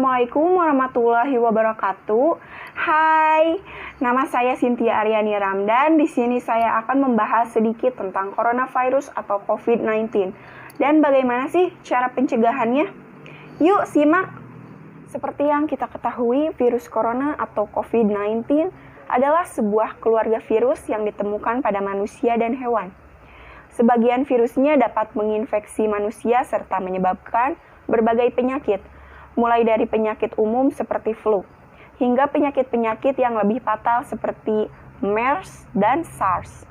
Assalamualaikum warahmatullahi wabarakatuh. Hai, nama saya Cynthia Aryani Ramdan. Di sini saya akan membahas sedikit tentang coronavirus atau COVID-19 dan bagaimana sih cara pencegahannya. Yuk simak. Seperti yang kita ketahui, virus corona atau COVID-19 adalah sebuah keluarga virus yang ditemukan pada manusia dan hewan. Sebagian virusnya dapat menginfeksi manusia serta menyebabkan berbagai penyakit, mulai dari penyakit umum seperti flu, hingga penyakit-penyakit yang lebih fatal seperti MERS dan SARS.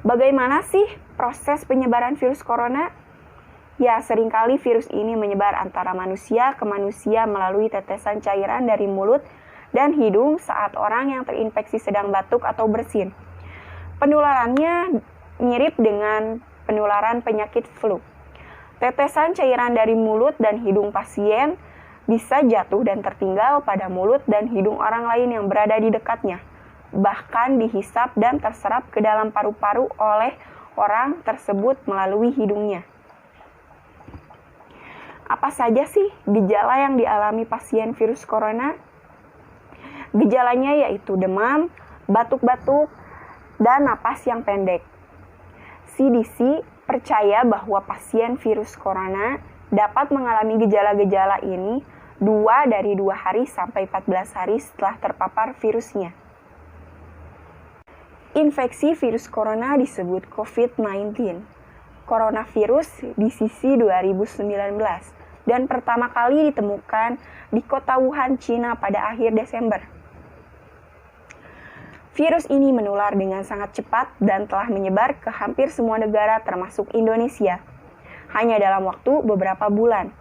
Bagaimana sih proses penyebaran virus corona? Ya, seringkali virus ini menyebar antara manusia ke manusia melalui tetesan cairan dari mulut dan hidung saat orang yang terinfeksi sedang batuk atau bersin. Penularannya mirip dengan penularan penyakit flu. Tetesan cairan dari mulut dan hidung pasien bisa jatuh dan tertinggal pada mulut dan hidung orang lain yang berada di dekatnya, bahkan dihisap dan terserap ke dalam paru-paru oleh orang tersebut melalui hidungnya. Apa saja sih gejala yang dialami pasien virus corona? Gejalanya yaitu demam, batuk-batuk, dan napas yang pendek. CDC percaya bahwa pasien virus corona dapat mengalami gejala-gejala ini 2 hari sampai 14 hari setelah terpapar virusnya. Infeksi virus corona disebut COVID-19. Coronavirus di sisi 2019 dan pertama kali ditemukan di kota Wuhan, Cina pada akhir Desember. Virus ini menular dengan sangat cepat dan telah menyebar ke hampir semua negara termasuk Indonesia, hanya dalam waktu beberapa bulan.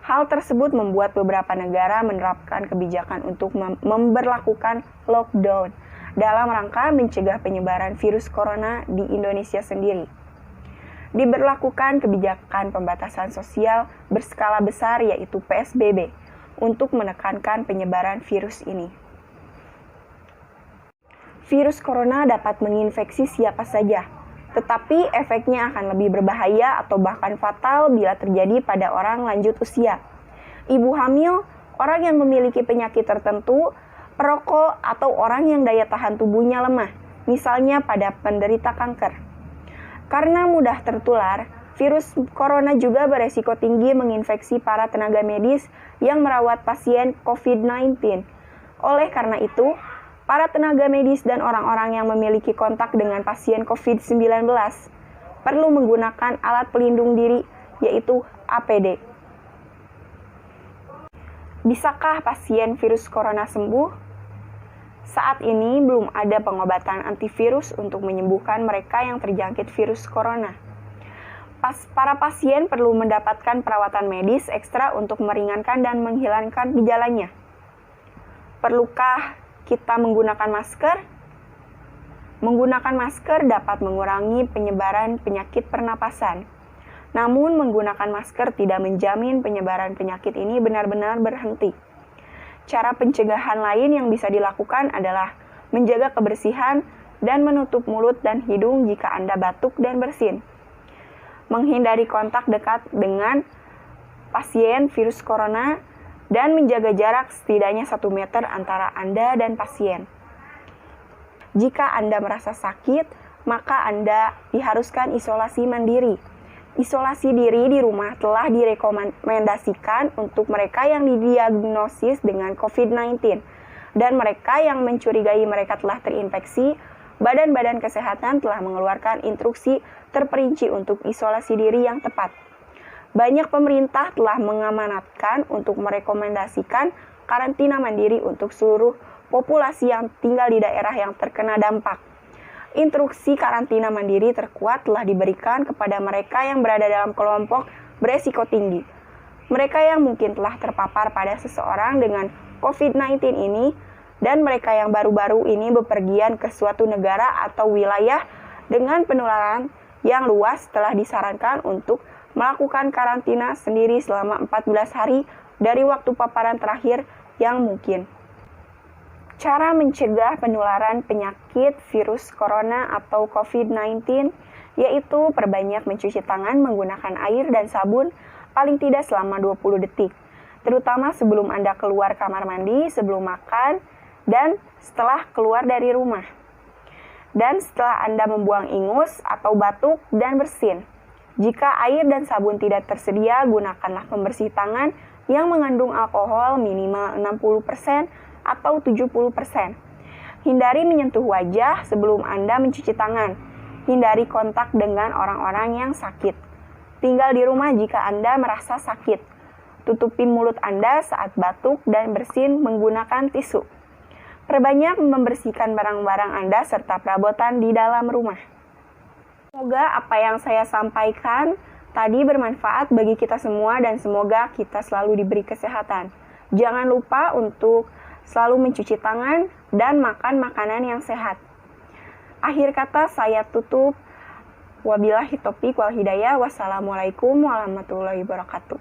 Hal tersebut membuat beberapa negara menerapkan kebijakan untuk memberlakukan lockdown dalam rangka mencegah penyebaran virus corona di Indonesia sendiri. Diberlakukan kebijakan pembatasan sosial berskala besar yaitu PSBB untuk menekankan penyebaran virus ini. Virus corona dapat menginfeksi siapa saja, tetapi efeknya akan lebih berbahaya atau bahkan fatal bila terjadi pada orang lanjut usia, ibu hamil, orang yang memiliki penyakit tertentu, perokok, atau orang yang daya tahan tubuhnya lemah, misalnya pada penderita kanker. Karena mudah tertular, virus corona juga beresiko tinggi menginfeksi para tenaga medis yang merawat pasien COVID-19. Oleh karena itu, para tenaga medis dan orang-orang yang memiliki kontak dengan pasien COVID-19 perlu menggunakan alat pelindung diri, yaitu APD. Bisakah pasien virus corona sembuh? Saat ini belum ada pengobatan antivirus untuk menyembuhkan mereka yang terjangkit virus corona. Para pasien perlu mendapatkan perawatan medis ekstra untuk meringankan dan menghilangkan gejalanya. Perlukah kita menggunakan masker? Menggunakan masker dapat mengurangi penyebaran penyakit pernapasan. Namun, menggunakan masker tidak menjamin penyebaran penyakit ini benar-benar berhenti. Cara pencegahan lain yang bisa dilakukan adalah menjaga kebersihan dan menutup mulut dan hidung jika Anda batuk dan bersin. Menghindari kontak dekat dengan pasien virus corona dan menjaga jarak setidaknya 1 meter antara Anda dan pasien. Jika Anda merasa sakit, maka Anda diharuskan isolasi mandiri. Isolasi diri di rumah telah direkomendasikan untuk mereka yang didiagnosis dengan COVID-19 dan mereka yang mencurigai mereka telah terinfeksi. Badan-badan kesehatan telah mengeluarkan instruksi terperinci untuk isolasi diri yang tepat. Banyak pemerintah telah mengamanatkan untuk merekomendasikan karantina mandiri untuk seluruh populasi yang tinggal di daerah yang terkena dampak. Instruksi karantina mandiri terkuat telah diberikan kepada mereka yang berada dalam kelompok beresiko tinggi. Mereka yang mungkin telah terpapar pada seseorang dengan COVID-19 ini dan mereka yang baru-baru ini bepergian ke suatu negara atau wilayah dengan penularan yang luas telah disarankan untuk melakukan karantina sendiri selama 14 hari dari waktu paparan terakhir yang mungkin. Cara mencegah penularan penyakit virus corona atau COVID-19 yaitu perbanyak mencuci tangan menggunakan air dan sabun paling tidak selama 20 detik, terutama sebelum Anda keluar kamar mandi, sebelum makan, dan setelah keluar dari rumah. Dan setelah Anda membuang ingus atau batuk dan bersin. Jika air dan sabun tidak tersedia, gunakanlah pembersih tangan yang mengandung alkohol minimal 60% atau 70%. Hindari menyentuh wajah sebelum Anda mencuci tangan. Hindari kontak dengan orang-orang yang sakit. Tinggal di rumah jika Anda merasa sakit. Tutupi mulut Anda saat batuk dan bersin menggunakan tisu. Perbanyak membersihkan barang-barang Anda serta perabotan di dalam rumah. Semoga apa yang saya sampaikan tadi bermanfaat bagi kita semua dan semoga kita selalu diberi kesehatan. Jangan lupa untuk selalu mencuci tangan dan makan makanan yang sehat. Akhir kata saya tutup. Wabillahi taufiq wal hidayah. Wassalamualaikum warahmatullahi wabarakatuh.